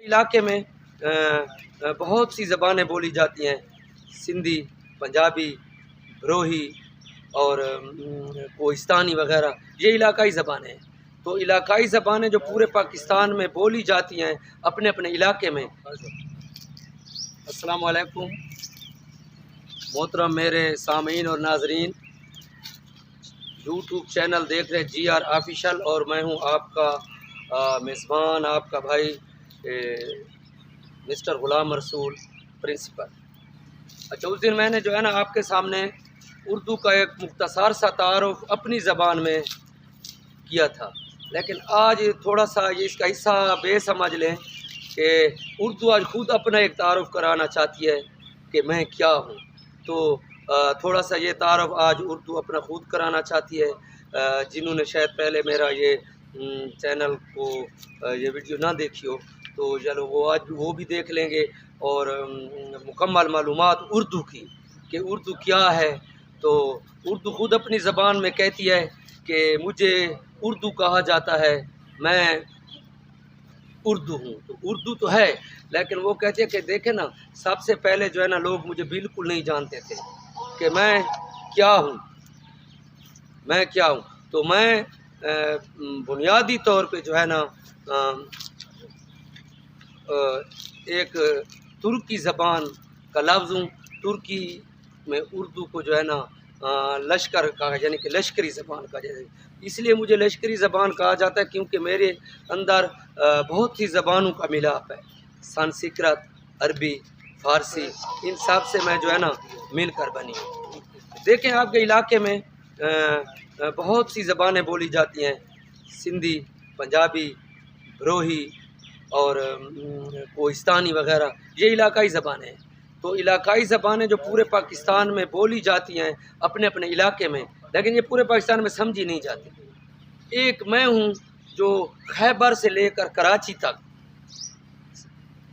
इलाके में बहुत सी ज़बानें बोली जाती हैं। सिंधी, पंजाबी, बरोही और कोहिस्तानी वगैरह, ये इलाकाई ज़बानें हैं। तो इलाकाई ज़बानें जो पूरे पाकिस्तान में बोली जाती हैं अपने अपने इलाके में। अस्सलाम वालेकुम मोहतरम मेरे सामीन और नाजरीन, यूट्यूब चैनल देख रहे GR ऑफिशियल, और मैं हूं आपका मेज़बान, आपका भाई मिस्टर ग़ुलाम रसूल प्रिंसिपल। अच्छा, उस दिन मैंने जो है ना आपके सामने उर्दू का एक मुख्तसर सा तारुफ अपनी ज़बान में किया था, लेकिन आज थोड़ा सा ये इसका हिस्सा बेसमझ लें कि उर्दू आज ख़ुद अपना एक तारुफ कराना चाहती है कि मैं क्या हूँ। तो थोड़ा सा ये तारुफ आज उर्दू अपना ख़ुद कराना चाहती है। जिन्होंने शायद पहले मेरा ये चैनल को ये वीडियो ना देखी हो, तो चलो वो आज वो भी देख लेंगे, और मुकम्मल मालूमात उर्दू की कि उर्दू क्या है। तो उर्दू ख़ुद अपनी ज़बान में कहती है कि मुझे उर्दू कहा जाता है, मैं उर्दू हूँ। तो उर्दू तो है, लेकिन वो कहते हैं कि देखें ना, सबसे पहले जो है ना लोग मुझे बिल्कुल नहीं जानते थे कि मैं क्या हूँ, मैं क्या हूँ। तो मैं बुनियादी तौर पे जो है ना एक तुर्की ज़बान का लफ्ज़ हूँ। तुर्की में उर्दू को जो है ना लश्कर का, यानी कि लश्करी ज़बान का, जैसे इसलिए मुझे लश्करी ज़बान कहा जाता है क्योंकि मेरे अंदर बहुत सी ज़बानों का मिलाप है। संस्कृत, अरबी, फ़ारसी, इन सब से मैं जो है ना मिलकर बनी हूँ। देखें, आपके इलाके में बहुत सी ज़बानें बोली जाती हैं। सिंधी, पंजाबी, बरोही और कोहिस्तानी वगैरह, ये इलाकाई ज़बानें हैं। तो इलाकाई ज़बानें जो पूरे पाकिस्तान में बोली जाती हैं अपने अपने इलाके में, लेकिन ये पूरे पाकिस्तान में समझी नहीं जाती। एक मैं हूँ जो खैबर से लेकर कराची तक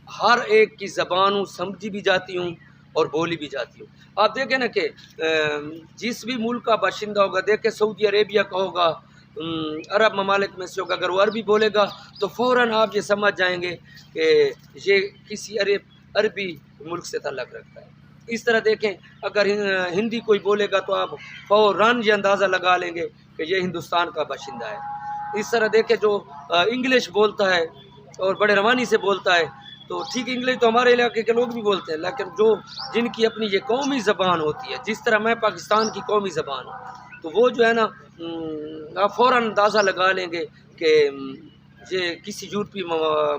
हर एक की ज़बान समझी भी जाती हूँ और बोली भी जाती हूँ। आप देखें ना कि जिस भी मुल्क का बाशिंदा होगा, देखें सऊदी अरेबिया का होगा, अरब ममालिक में से होगा, अगर वो अरबी बोलेगा तो फ़ौरन आप ये समझ जाएंगे कि ये किसी अरबी मुल्क से ताल्लुक़ रखता है। इस तरह देखें, अगर हिंदी कोई बोलेगा तो आप फ़ौरन ये अंदाज़ा लगा लेंगे कि ये हिंदुस्तान का बाशिंदा है। इस तरह देखें, जो इंग्लिश बोलता है और बड़े रवानी से बोलता है, तो ठीक इंग्लिश तो हमारे इलाके के लोग भी बोलते हैं, लेकिन जो जिनकी अपनी ये कौमी ज़बान होती है, जिस तरह मैं पाकिस्तान की कौमी ज़बान हूँ, तो वो जो है ना आप फ़ौरन अंदाज़ा लगा लेंगे कि ये किसी यूरोपी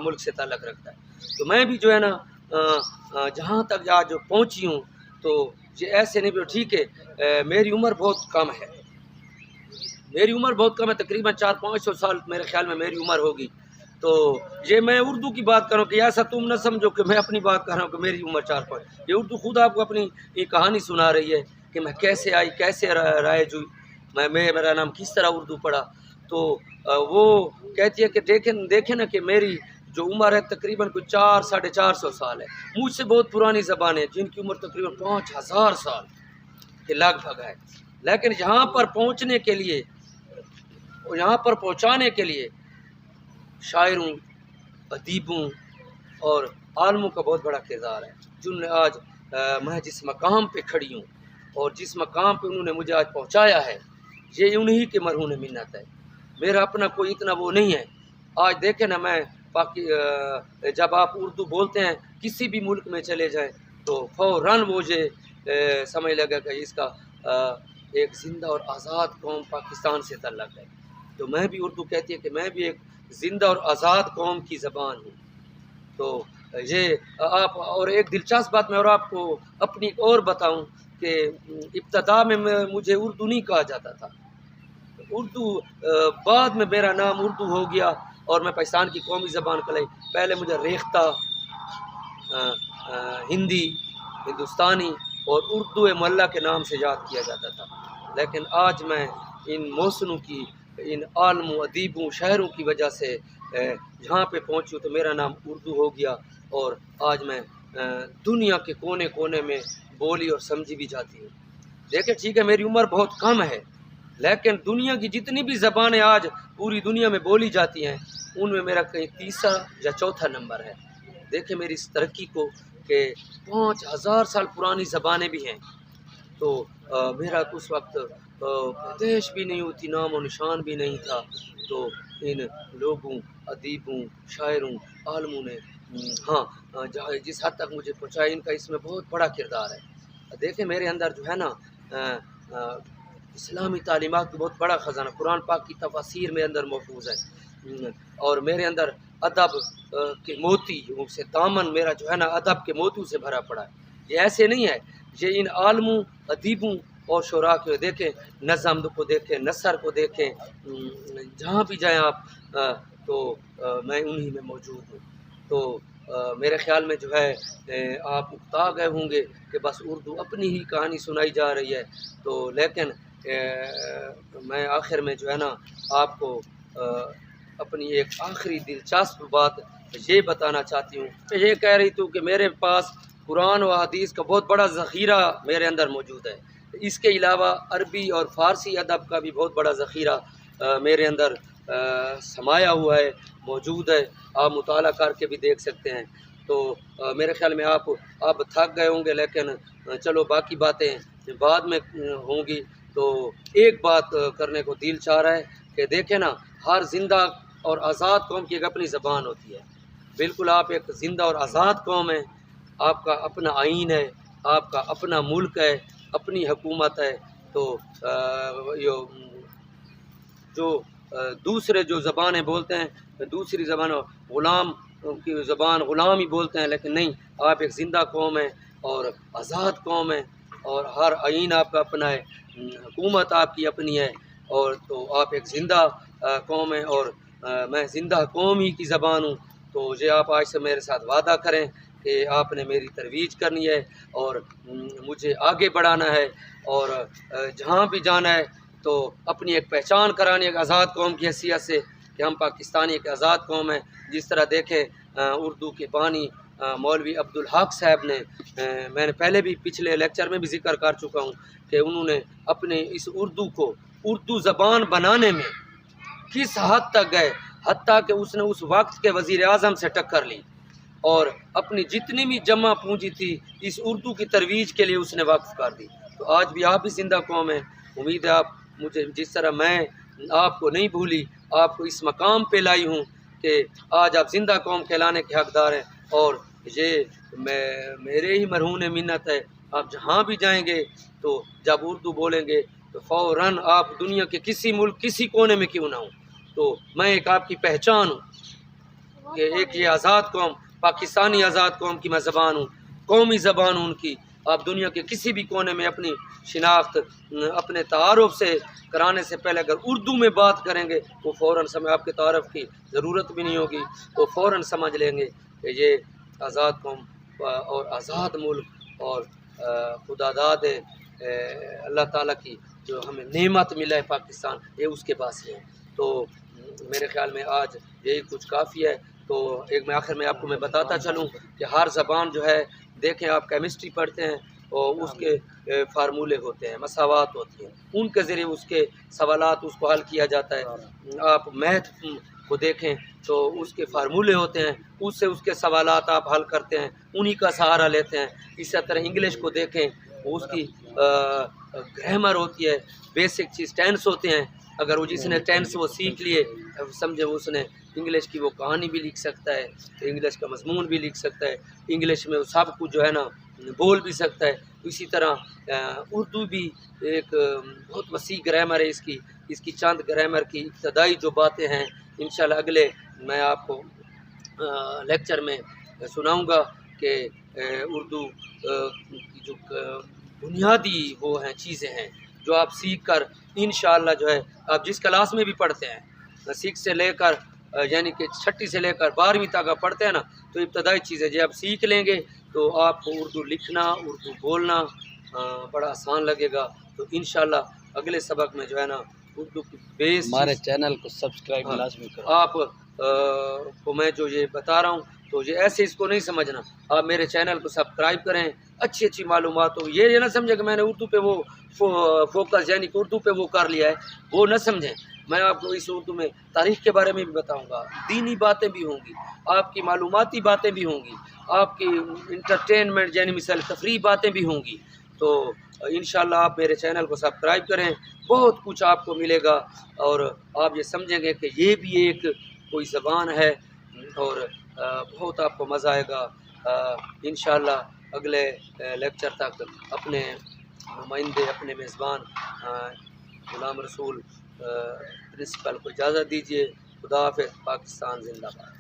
मुल्क से ताल्लुक़ रखता है। तो मैं भी जो है ना जहाँ तक आज पहुँची हूँ, तो ये ऐसे नहीं, ठीक है मेरी उम्र बहुत कम है, मेरी उम्र बहुत कम है, तकरीबन 400-500 साल मेरे ख़्याल में मेरी उम्र होगी। तो ये मैं उर्दू की बात कर रहा हूँ कि ऐसा तुम न समझो कि मैं अपनी बात कर रहा हूँ कि मेरी उम्र 4-5। ये उर्दू खुद आपको अपनी ये कहानी सुना रही है कि मैं कैसे आई, कैसे राइज हुई, मेरा नाम किस तरह उर्दू पढ़ा। तो वो कहती है कि देखें ना कि मेरी जो उम्र है तकरीबन कोई 400-450 साल है। मुझसे बहुत पुरानी ज़बान है जिनकी उम्र तकरीबन 5000 साल के लगभग है। लेकिन यहाँ पर पहुँचने के लिए, यहाँ पर पहुँचाने के लिए शायरों, अदीबों और आलमों का बहुत बड़ा किरदार है, जिन्होंने आज मैं जिस मकाम पे खड़ी हूँ और जिस मकाम पे उन्होंने मुझे आज पहुँचाया है, ये उन्हीं के मरहून मिन्नत है। मेरा अपना कोई इतना वो नहीं है। आज देखें ना, मैं जब आप उर्दू बोलते हैं किसी भी मुल्क में चले जाएं तो फ़ौरन वो ये समझ लगा कि इसका एक ज़िंदा और आज़ाद कौम पाकिस्तान से तल्लक़ है। तो मैं भी, उर्दू कहती है कि मैं भी एक ज़िंदा और आज़ाद कौम की ज़बान हूँ। तो ये आप, और एक दिलचस्प बात मैं और आपको अपनी और बताऊं कि इब्तदा में मुझे उर्दू नहीं कहा जाता था। उर्दू बाद में मेरा नाम उर्दू हो गया और मैं पाकिस्तान की कौमी ज़बान कहलाई। पहले मुझे रेख्ता, हिंदी, हिंदुस्तानी और उर्दू मोहल्ला के नाम से याद किया जाता था, लेकिन आज मैं इन मौसनों की, इन आलमों, अदीबों, शायरों की वजह से यहाँ पे पहुँचूँ तो मेरा नाम उर्दू हो गया, और आज मैं दुनिया के कोने कोने में बोली और समझी भी जाती हूँ। देखिए, ठीक है मेरी उम्र बहुत कम है, लेकिन दुनिया की जितनी भी ज़बानें आज पूरी दुनिया में बोली जाती हैं, उनमें मेरा कहीं तीसरा या चौथा नंबर है। देखें मेरी इस तरक्की को कि 5000 साल पुरानी ज़बानें भी हैं। तो मेरा तो उस वक्त पैदाइश भी नहीं होती, नाम और निशान भी नहीं था। तो इन लोगों, अदीबों, शायरों, आलमों ने हाँ जहाँ जिस हद तक मुझे पहुँचाया, इनका इसमें बहुत बड़ा किरदार है। देखें मेरे अंदर जो है ना इस्लामी तालीमात का बहुत बड़ा ख़जाना, कुरान पाक की तफसीर मेरे अंदर महफूज है। और मेरे अंदर अदब के मोती से दामन मेरा जो है ना अदब के मोतियों से भरा पड़ा है। ये ऐसे नहीं है, ये इन आलमों, अदीबों और शुरा को देखें, नज़म को देखें, नसर को देखें, जहाँ भी जाएँ आप तो मैं उन्हीं में मौजूद हूँ। तो मेरे ख़्याल में जो है आप उकता गए होंगे कि बस उर्दू अपनी ही कहानी सुनाई जा रही है। तो लेकिन मैं आखिर में जो है ना आपको अपनी एक आखिरी दिलचस्प बात ये बताना चाहती हूँ। ये कह रही थी कि मेरे पास कुरान व हदीस का बहुत बड़ा ज़ख़ीरा मेरे अंदर मौजूद है। इसके अलावा अरबी और फ़ारसी अदब का भी बहुत बड़ा ज़ख़ीरा मेरे अंदर समाया हुआ है, मौजूद है। आप मुताला करके भी देख सकते हैं। तो मेरे ख़्याल में आप अब थक गए होंगे, लेकिन चलो बाकी बातें बाद में होंगी। तो एक बात करने को दिल चाह रहा है कि देखें ना, हर ज़िंदा और आज़ाद कौम की एक अपनी ज़बान होती है। बिल्कुल आप एक ज़िंदा और आज़ाद कौम है, आपका अपना आइन है, आपका अपना मुल्क है, अपनी हुकूमत है। तो यो जो दूसरे जो ज़बानें बोलते हैं, दूसरी ज़बान ग़ुलाम की ज़बान ग़ुलाम ही बोलते हैं, लेकिन नहीं, आप एक ज़िंदा कौम है और आज़ाद कौम है और हर आइन आपका अपना है, हुकूमत आपकी अपनी है। और तो आप एक ज़िंदा कौम है और मैं ज़िंदा कौम ही की ज़बान हूँ। तो ये आप आज से मेरे साथ वादा करें कि आपने मेरी तरवीज करनी है और मुझे आगे बढ़ाना है और जहाँ भी जाना है तो अपनी एक पहचान करानी है आज़ाद कौम की हैसियत से कि हम पाकिस्तानी एक आज़ाद कौम है। जिस तरह देखें उर्दू के बानी मौलवी अब्दुल हक साहब ने, मैंने पहले भी पिछले लेक्चर में भी ज़िक्र कर चुका हूँ कि उन्होंने अपने इस उर्दू को उर्दू ज़बान बनाने में किस हद तक गए, हत्ता कि उसने उस वक्त के वज़ीर आज़म से टक्कर ली और अपनी जितनी भी जमा पूंजी थी इस उर्दू की तरवीज के लिए उसने वक्फ कर दी। तो आज भी आप भी ज़िंदा कौम है। उम्मीद है आप मुझे जिस तरह मैं आपको नहीं भूली, आपको इस मकाम पे लाई हूँ कि आज आप ज़िंदा कौम कहलाने के हकदार हैं। और ये मेरे ही मरहून मिन्नत है, आप जहाँ भी जाएंगे तो जब उर्दू बोलेंगे तो फ़ौरन आप दुनिया के किसी मुल्क किसी कोने में क्यों ना हो, तो मैं एक आपकी पहचान हूँ कि एक ये आज़ाद कौम, पाकिस्तानी आज़ाद कौम की मैं ज़बान हूँ, कौमी ज़बान हूँ उनकी। आप दुनिया के किसी भी कोने में अपनी शिनाख्त अपने तारुफ से कराने से पहले अगर उर्दू में बात करेंगे वो फ़ौरन समय आपके तारुफ की ज़रूरत भी नहीं होगी, वो फ़ौरन समझ लेंगे कि ये आज़ाद कौम और आज़ाद मुल्क और खुदादाद अल्लाह ताला की जो हमें नेमत मिला है पाकिस्तान, ये उसके पास है। तो मेरे ख़्याल में आज यही कुछ काफ़ी है। तो एक मैं आखिर में आपको मैं बताता चलूँ कि हर ज़बान जो है, देखें आप केमिस्ट्री पढ़ते हैं और उसके फार्मूले होते हैं, मसावात होती हैं, उनके ज़रिए उसके सवालात उसको हल किया जाता है। आप मैथ को देखें तो उसके फार्मूले होते हैं, उससे उसके सवालात आप हल करते हैं, उन्हीं का सहारा लेते हैं। इसी तरह इंग्लिश को देखें, उसकी ग्रामर होती है, बेसिक चीज़ टेंस होते हैं। अगर वो जिसने टेंस वो सीख लिए, समझे उसने इंग्लिश की वो कहानी भी लिख सकता है, इंग्लिश का मजमून भी लिख सकता है, इंग्लिश में वो सब कुछ जो है ना बोल भी सकता है। इसी तरह उर्दू भी एक बहुत वसी ग्रामर है इसकी चंद ग्रामर की इब्तदाई जो बातें हैं इंशाल्लाह अगले मैं आपको लेक्चर में सुनाऊंगा कि उर्दू की जो बुनियादी वो हैं चीज़ें हैं जो आप सीख कर इंशाल्लाह जो है आप जिस क्लास में भी पढ़ते हैं, 6 से लेकर यानी कि 6ठी से लेकर 12वीं तक आप पढ़ते हैं ना, तो इब्तदाई चीज़ें जब आप सीख लेंगे तो आपको उर्दू लिखना, उर्दू बोलना बड़ा आसान लगेगा। तो इंशाल्लाह अगले सबक में जो है ना उर्दू की बेस, हमारे चैनल को सब्सक्राइब लाजमी करो। आप को मैं जो ये बता रहा हूँ तो ये ऐसे इसको नहीं समझना, आप मेरे चैनल को सब्सक्राइब करें, अच्छी अच्छी मालूमात हो। ये ना समझे कि मैंने उर्दू पे वो फोकस यानी कि उर्दू पे वो कर लिया है, वो न समझें। मैं आपको इस उर्दू में तारीख़ के बारे में भी बताऊंगा, दीनी बातें भी होंगी, आपकी मालूमाती बातें भी होंगी, आपकी इंटरटेनमेंट यानी मिसाल तफरी बातें भी होंगी। तो इंशाल्लाह आप मेरे चैनल को सब्सक्राइब करें, बहुत कुछ आपको मिलेगा और आप ये समझेंगे कि ये भी एक कोई ज़बान है और बहुत आपको मज़ा आएगा। इंशाल्लाह अगले लेक्चर तक अपने नुमाइंदे, अपने मेज़बान गुलाम रसूल प्रिंसिपल को इजाज़त दीजिए। खुदा हाफ़िज़। पाकिस्तान जिंदाबाद।